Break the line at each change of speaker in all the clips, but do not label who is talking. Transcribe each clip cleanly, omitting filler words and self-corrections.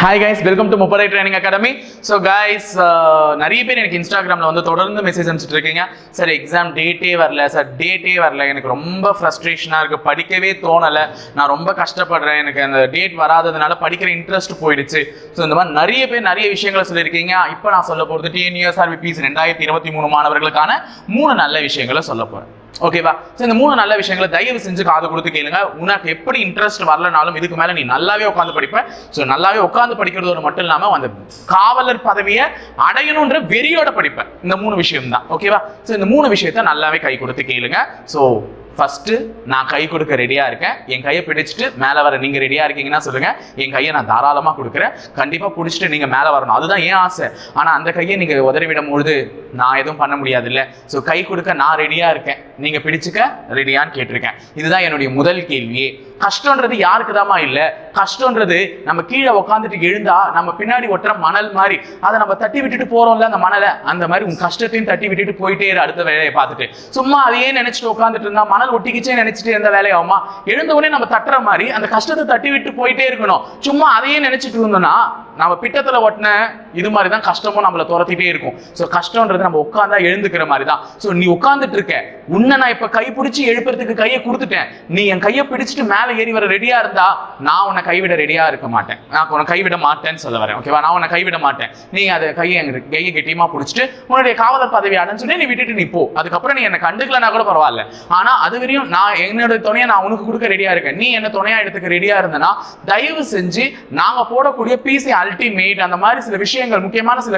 Hi guys, welcome to முப்படை training academy. So guys, நிறைய பேர் எனக்கு இன்ஸ்டாகிராமில் வந்து தொடர்ந்து மெசேஜ் அனுப்பிச்சிட்டு இருக்கீங்க. சார் எக்ஸாம் டேட்டே வரல, சார் டேட்டே வரல, எனக்கு ரொம்ப ஃப்ரஸ்ட்ரேஷனாக இருக்குது, படிக்கவே தோணலை, நான் ரொம்ப கஷ்டப்படுறேன், எனக்கு அந்த டேட் வராததுனால படிக்கிற இன்ட்ரெஸ்ட் போயிடுச்சு. ஸோ இந்த மாதிரி நிறைய பேர் நிறைய விஷயங்களை சொல்லியிருக்கீங்க. இப்போ நான் சொல்ல போகிறது TNUSRBPC 2023 மாணவர்களுக்கான 3 நல்ல விஷயங்களை சொல்ல போகிறேன். ஓகேவா? ஸோ இந்த 3 நல்ல விஷயங்களை தயவு செஞ்சு காது கொடுத்து கேளுங்க. உனக்கு எப்படி இன்ட்ரெஸ்ட் வரலனாலும் இதுக்கு மேலே நீ நல்லாவே உட்காந்து படிப்ப. ஸோ நல்லாவே உட்காந்து படிக்கிறதோடு மட்டும் இல்லாமல் அந்த காவலர் பதவியை அடையணுன்ற வெறியோட படிப்பேன். இந்த 3 விஷயம் தான். ஓகேவா? ஸோ இந்த 3 விஷயத்த நல்லாவே கை கொடுத்து கேளுங்க. ஸோ ஃபர்ஸ்ட், நான் கை கொடுக்க ரெடியா இருக்கேன். என் கையை பிடிச்சிட்டு மேலே வர நீங்க ரெடியா இருக்கீங்கன்னா சொல்லுங்க. என் கையை நான் தாராளமாக கொடுக்குறேன். கண்டிப்பா பிடிச்சிட்டு நீங்க மேலே வரணும், அதுதான் ஏன் ஆசை. ஆனா அந்த கையை நீங்க உதறிவிடும் பொழுது நான் எதுவும் பண்ண முடியாது இல்ல. ஸோ கை கொடுக்க நான் ரெடியா இருக்கேன், நீங்க பிடிச்சுக்க ரெடியான்னு கேட்டிருக்கேன். இதுதான் என்னுடைய முதல் கேள்வியே. கஷ்டம்ன்றது யாருக்கு தாமா இல்லை. கஷ்டம்ன்றது நம்ம கீழே உட்காந்துட்டு எழுந்தா நம்ம பின்னாடி ஒட்டுற மணல் மாதிரி, அதை நம்ம தட்டி விட்டுட்டு போறோம்ல அந்த மணலை, அந்த மாதிரி உன் கஷ்டத்தையும் தட்டி விட்டுட்டு போயிட்டே இரு. அடுத்த வேலையை பார்த்துட்டு சும்மா அதையே நினைச்சிட்டு உட்காந்துட்டு இருந்தா மணல் ஒட்டிக்கிச்சே நினைச்சிட்டு இருந்த வேலையாகுமா? எழுந்த உடனே நம்ம தட்டுற மாதிரி அந்த கஷ்டத்தை தட்டி விட்டு போயிட்டே இருக்கணும். சும்மா அதையே நினைச்சிட்டு இருந்தோம்னா நம்ம பிட்டத்துல ஒட்டின இது மாதிரி தான் கஷ்டமும் நம்மளை துரத்திட்டே இருக்கும். ஸோ கஷ்டம்ன்றது நம்ம உட்காந்தா எழுந்துக்கிற மாதிரி தான். ஸோ நீ உட்காந்துட்டு இருக்க, உன்னை நான் இப்ப கை பிடிச்சி எழுப்புறதுக்கு கையை கொடுத்துட்டேன். நீ என் கையை பிடிச்சிட்டு மேலே ஏறி வர ரெடியா இருந்தா நான் உன்னை கைவிட ரெடியா இருக்க மாட்டேன். நான் உன்னை கைவிட மாட்டேன்னு சொல்ல வரேன். ஓகேவா? நான் உன்னை கைவிட மாட்டேன். நீ அதை கையை கெட்டியமா பிடிச்சிட்டு உன்னுடைய காவலர் பதவி அடைஞ்சுட்டு நீ விட்டுட்டு நீ போ. அதுக்கப்புறம் நீ என்னை கண்டுக்கலனா கூட பரவாயில்ல. ஆனா அது வரையும் நான் என்னோட துணையை நான் உனக்கு கொடுக்க ரெடியா இருக்கேன். நீ என்ன துணையா எடுத்துக்க ரெடியா இருந்தனா தயவு செஞ்சு நாங்க போடக்கூடிய பிசி அல்டிமேட் அந்த மாதிரி சில விஷயங்கள், முக்கியமான சில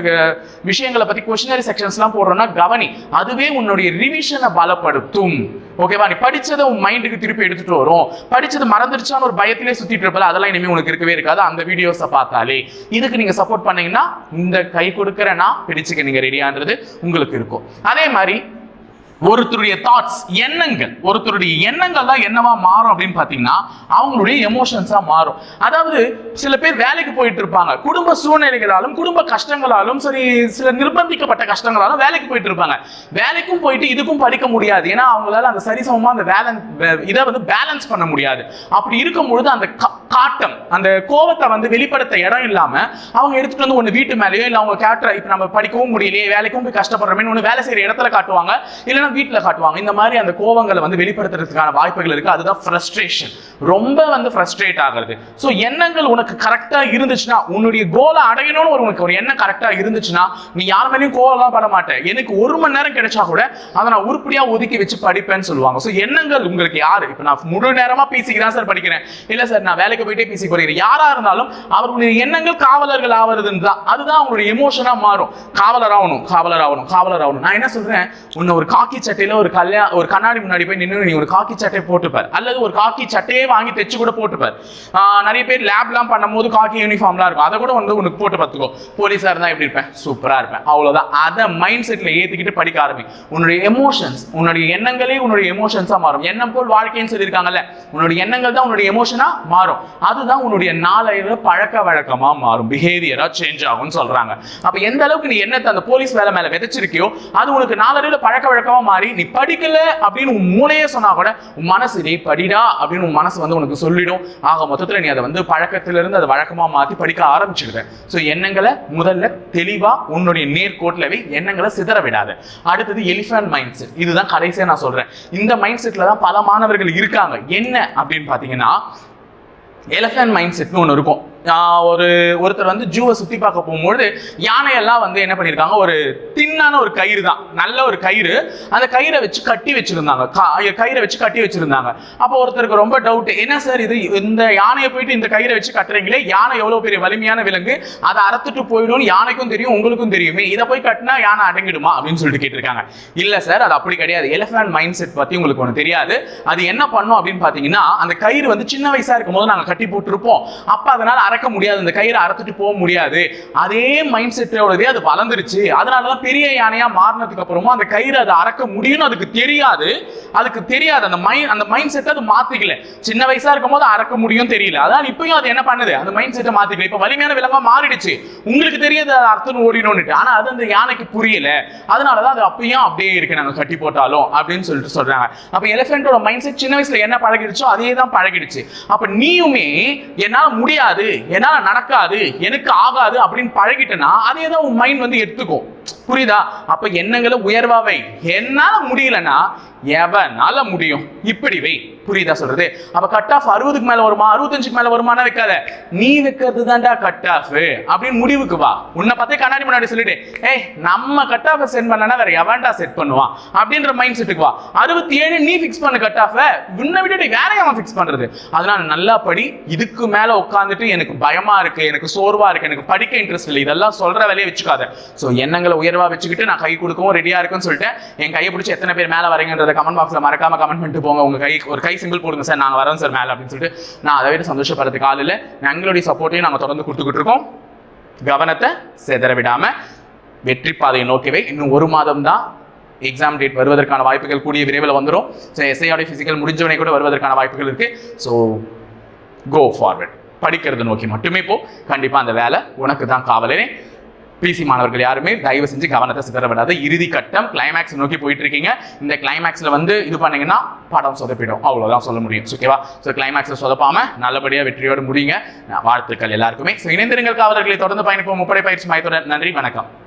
விஷயங்களை பத்தி கொஸ்டினரி செக்ஷன்ஸ் எல்லாம் போடுறோம்னா கவனி. அதுவே உன்னுடைய ரிவிஷனை பலப்படுத்தும். ஓகேவா? நீ படிச்சதை உன் மைண்டுக்கு திருப்பி எடுத்துட்டு வரும். படிச்சது மறந்துடுச்சான்னு ஒரு பயத்திலே சுத்திட்டு இருப்பல, அதெல்லாம் இனிமே உனக்கு இருக்கவே இருக்காது. அந்த வீடியோஸை பார்த்தாலே இதுக்கு நீங்க சப்போர்ட் பண்ணீங்கன்னா இந்த கை கொடுக்கறேன்னா பிடிச்சுக்க நீங்க ரெடியான்றது உங்களுக்கு இருக்கும். அதே மாதிரி ஒருத்தருடைய தாட்ஸ், ஒருத்தருடைய எண்ணங்கள் தான் என்னவா மாறும் அப்படின்னு பாத்தீங்கன்னா அவங்களுடைய எமோஷன்ஸா மாறும். அதாவது சில பேர் வேலைக்கு போயிட்டு இருப்பாங்க, குடும்ப சூழ்நிலைகளாலும் குடும்ப கஷ்டங்களாலும் சரி, சில நிர்பந்திக்கப்பட்ட கஷ்டங்களாலும் வேலைக்கு போயிட்டு இருப்பாங்க. வேலைக்கும் போயிட்டு இதுக்கும் படிக்க முடியாது. ஏன்னா அவங்களால அந்த சரிசமமா அந்த இதை வந்து பேலன்ஸ் பண்ண முடியாது. அப்படி இருக்கும் பொழுது அந்த காட்டம், அந்த கோபத்தை வந்து வெளிப்படுத்த இடம் இல்லாம அவங்க எடுத்துட்டு வந்து ஒண்ணு வீட்டு மேலேயோ இல்ல அவங்க கேரக்டர், இப்ப நம்ம படிக்கவும் முடியலையே வேலைக்கும் போய் கஷ்டப்படுறோமே ஒண்ணு வேலை செய்யற இடத்துல காட்டுவாங்க, இல்லைன்னா வீட்டுல காட்டுவாங்க. இந்த மாதிரி அந்த கோவங்களை வந்து வெளிப்படுத்துறதுக்கான வாய்ப்புகள் இருக்கு. அதுதான் ஃப்ரஸ்ட்ரேஷன். ரொம்ப வந்து ஃப்ரஸ்ட்ரேட் ஆகுறது. சோ எண்ணங்கள் உனக்கு கரெக்டா இருந்துச்சுன்னா, உன்னுடைய கோலை அடையணும்னு உனக்கு ஒரு எண்ணம் கரெக்டா இருந்துச்சுன்னா நீ யார் மேலேயும் கோவம்லாம் பட மாட்டேன். எனக்கு 1 மணி நேரம் கிடைச்சா கூட அதை நான் உருப்படியா ஒதுக்கி வச்சு படிப்பேன்னு சொல்லுவாங்க. சோ எண்ணங்கள் உங்களுக்கு யாரு, இப்ப நான் முழு நேரமா பிசிக்கு தான் சார் படிக்கிறேன், இல்ல சார் நான் வேலைக்கு போயிட்டே பிசிக்கு படிக்கிறேன், யாரா இருந்தாலும் அவர்களுடைய எண்ணங்கள் காவலர்கள் ஆவறதுன்னு தான். அதுதான் அவங்களுடைய எமோஷனா மாறும். காவலர் ஆகணும், காவலர் ஆகணும், காவலர் ஆகணும். நான் என்ன சொல்றேன், உன்னை ஒரு காக்கி சட்டையில ஒரு கண்ணாடி முன்னாடி போய் நின்று நீ ஒரு காக்கி சட்டையை போட்டுப்பார், அல்லது ஒரு காக்கி சட்டையே வாங்கி தைச்சு கூட போட்டுப்பார். நிறைய பேர் லேப்லாம் பண்ணும்போது காக்கி யூனிஃபார்ம்லாம் இருக்கும், அதை கூட வந்து உனக்கு போட்டு பார்த்துக்கோ. போலீஸா இருந்தா எப்படி இருப்பேன், சூப்பரா இருப்பேன், அவ்வளவுதான். அதை மைண்ட் செட்ல ஏத்திக்கிட்டு படிக்க ஆரம்பி. உன்னுடைய எமோஷன்ஸ், உன்னுடைய எண்ணங்களே உன்னுடைய எமோஷன்ஸா மாறும். எண்ணம் போல் வாழ்க்கைன்னு சொல்லியிருக்காங்கல்ல, உன்னுடைய எண்ணங்கள் தான் உன்னுடைய எமோஷனா மாறும். அதுதான் உன்னுடைய நாளையில பழக்க வழக்கமா மாறும், பிஹேவியரா சேஞ்ச் ஆகும்னு சொல்றாங்க. அப்ப எந்த அளவுக்கு நீ எண்ணத்தை அந்த போலீஸ் வேலை மேல விதைச்சிருக்கியோ அது உனக்கு நாளையில பழக்க வழக்கமா மாறி, நீ படிக்கல அப்படின்னு உன் மூளையே சொன்னா கூட உன் மனசு நீ படிடா அப்படின்னு உன் மனசு வந்து உனக்கு சொல்லிடும். ஆக மொத்தத்துல நீ அதை வந்து பழக்கத்திலிருந்து அதை வழக்கமா மாத்தி படிக்க ஆரம்பிச்சிடுவேன். சோ எண்ணங்களை முதல்ல தெளிவா உன்னுடைய நேர்கோட்டிலவே எண்ணங்களை சிதற விடாத. அடுத்தது எலிஃபண்ட் மைண்ட் செட். இதுதான் கடைசியா நான் சொல்றேன். இந்த மைண்ட் செட்ல தான் பல மாணவர்கள் இருக்காங்க. என்ன அப்படின்னு பாத்தீங்கன்னா எலிஃபண்ட் மைண்ட் செட்னு ஒன்று இருக்கும். ஒருத்தர் வந்து ஜூவை சுத்தி பார்க்க போகும்போது யானையெல்லாம் வந்து என்ன பண்ணிருக்காங்க, ஒரு தின்னான ஒரு கயிறு தான், நல்ல ஒரு கயிறு, அந்த கயிறை வச்சு கட்டி வச்சிருந்தாங்க. அப்போ ஒருத்தருக்கு ரொம்ப டவுட், என்ன சார் இது, இந்த யானையை போயிட்டு இந்த கயிறை வச்சு கட்டுறீங்களே, யானை எவ்வளவு பெரிய வலிமையான விலங்கு, அதை அறுத்துட்டு போயிடும், யானைக்கும் தெரியும் உங்களுக்கும் தெரியுமே, இதை போய் கட்டினா யானை அடங்கிடுமா அப்படின்னு சொல்லிட்டு கேட்டிருக்காங்க. இல்ல சார், அது அப்படி கிடையாது. எலிஃபண்ட் மைண்ட் செட் பத்தி உங்களுக்கு ஒன்று தெரியாது. அது என்ன பண்ணும் அப்படின்னு பாத்தீங்கன்னா, அந்த கயிறு வந்து சின்ன வயசா இருக்கும் போது நாங்க கட்டி போட்டுருப்போம், அப்ப அதனால அறக்க முடியாது, அந்த கயிறை அறுத்துட்டு போக முடியாது. அதே மைண்ட் செட்டோடவே அது வளர்ந்துருச்சு. அதனாலதான் பெரிய யானையா மாறினதுக்கு அப்புறமா அந்த கயிறு அதை அறக்க முடியும்னு அதுக்கு தெரியாது. அந்த மைண்ட் செட் அது மாத்திக்கல. சின்ன வயசா இருக்கும் போது அறக்க முடியும் தெரியல, அதான் இப்பயும் அது என்ன பண்ணுது, அந்த மைண்ட் செட்டை மாத்திக்கல. இப்ப வலிமையான விலங்கா மாறிடுச்சு, உங்களுக்கு தெரியாது அர்த்தம் ஓடினோன்னு. ஆனா அது அந்த யானைக்கு புரியல, அதனாலதான் அது அப்பயும் அப்படியே இருக்கு, நாங்க கட்டி போட்டாலும் அப்படின்னு சொல்லிட்டு சொல்றாங்க. அப்ப எலிஃபென்ட்டோட மைண்ட் செட் சின்ன வயசுல என்ன பழகிடுச்சோ அதே தான் பழகிடுச்சு. அப்ப நீயுமே என்னால முடியாது, என்னால நடக்காது, எனக்கு ஆகாது அப்படின்னு பழகிட்டேன்னா அதே தான் உன் மைண்ட் வந்து எடுத்துக்கும். புரியுதா? அப்ப எண்ணங்களை உயர்வாவை. என்னால முடியலன்னா எவனால முடியும் இப்படி வை. புரியுதா சொல்றது? அப்ப கட் ஆஃப் 60க்கு மேல வருமா 65க்கு மேல வருமானா வைக்காத, நீ வைக்கிறது தான்டா கட் ஆஃப் அப்படின்னு முடிவுக்கு வா. உன்னை பார்த்தே கண்ணாடி முன்னாடி சொல்லிட்டு ஏய் நம்ம கட் ஆஃப் செட் பண்ணனா வேற எவன்டா செட் பண்ணுவான் அப்படின்ற மைண்ட் செட்டுக்கு வா. 67 நீ ஃபிக்ஸ் பண்ண கட் ஆஃப், உன்னை விட்டுட்டு வேற எவன் ஃபிக்ஸ் பண்றது? அதனால நல்லா படி. இதுக்கு மேல உட்காந்துட்டு எனக்கு பயமா இருக்கு, எனக்கு சோர்வா இருக்கு, எனக்கு படிக்க இன்ட்ரெஸ்ட் இல்லை, இதெல்லாம் சொல்ற வேலையை வச்சுக்காத. ஸோ எண்ணங்களை உயர்வா வச்சுக்கிட்டு நான் கை கொடுக்கவும் ரெடியா இருக்குன்னு சொல்லிட்டு என் கையை பிடிச்சி எத்தனை பேர் மேல வரீங்கன்றத கமெண்ட் பாக்ஸ்ல மறக்காம கமெண்ட் பண்ணிட்டு போங்க. உங்க கை ஒரு கை சிம்பிள் போடுங்க சார், நாங்க வரோம் சார் மேல அப்படின்னு சொல்லிட்டு. நான் அதை விட சந்தோஷப்படுறதுக்கு ஆள் இல்லை. எங்களுடைய சப்போர்ட்டையும் நாங்க தொடர்ந்து கொடுத்துக்கிட்டு இருக்கோம். கவனத்தை செதற விடாம வெற்றி பாதையை நோக்கிவே. இன்னும் 1 மாதம் தான் எக்ஸாம் டேட் வருவதற்கான வாய்ப்புகள் கூடிய விரைவில் வந்துடும். ஸோ எஸ்ஐயோட பிசிக்கல் முடிஞ்சவனை கூட வருவதற்கான வாய்ப்புகள் இருக்கு. ஸோ கோ ஃபார்வர்ட், படிக்கிறது நோக்கி மட்டுமே போ. கண்டிப்பா அந்த வேலை உனக்கு தான் காவலனே. பிசி மாணவர்கள் யாருமே தயவு செஞ்சு கவனத்தை சிதற விடாத. இறுதி கட்டம் கிளைமேக்ஸ் நோக்கி போயிட்டு இருக்கீங்க. இந்த கிளைமேக்ஸ்ல வந்து இது பண்ணீங்கன்னா படம் சொதப்பிடும், அவ்வளவுதான் சொல்ல முடியும். ஓகேவா? ஸோ கிளைமேக்ஸ்ல சொதப்பாம நல்லபடியா வெற்றியோடு முடியுங்க. வாழ்த்துக்கள் எல்லாருக்குமே. ஸோ இணைந்திருங்கள் காவலர்களை, தொடர்ந்து பயணிப்போம் முப்படை பயிற்சி மையத்துடன். நன்றி, வணக்கம்.